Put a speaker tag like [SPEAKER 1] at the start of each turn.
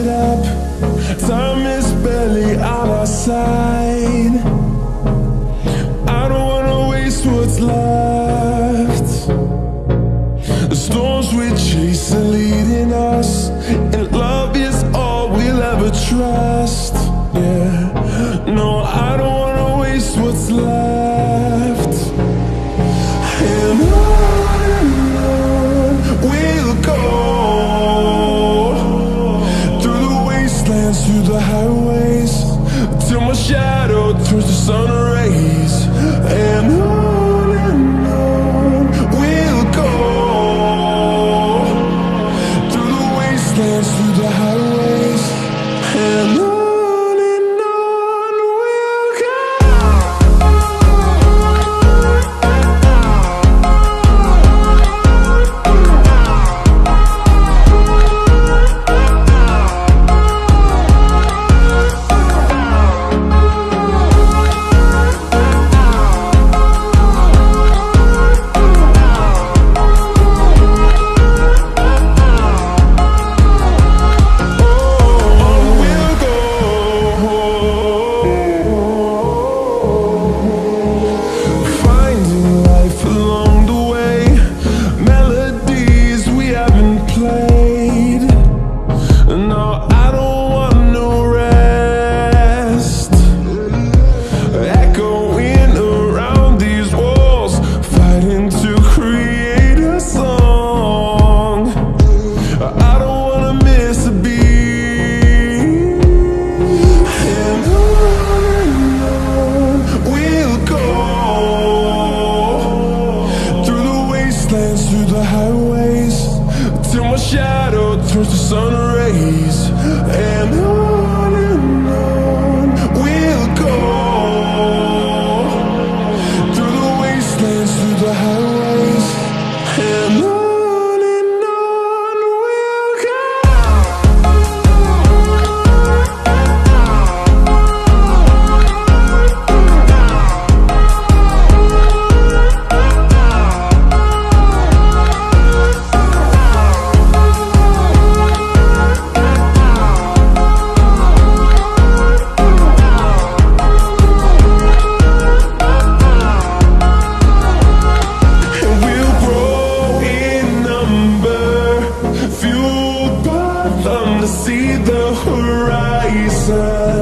[SPEAKER 1] up. Time is barely on our side. I don't wanna waste what's left. The storms we chase are leading us, and love is all we'll ever trust. Yeah, no, I don't wanna waste what's left. And on we'll go, through the wastelands, through the highways, till my shadow turns to sun rays. And on we'll go, through the wastelands, through the highways, and on we'll go. Through the highways, till my shadow turns to sun rays. And on we'll go, through the wastelands, through the highways, and on we'll go. See the horizon.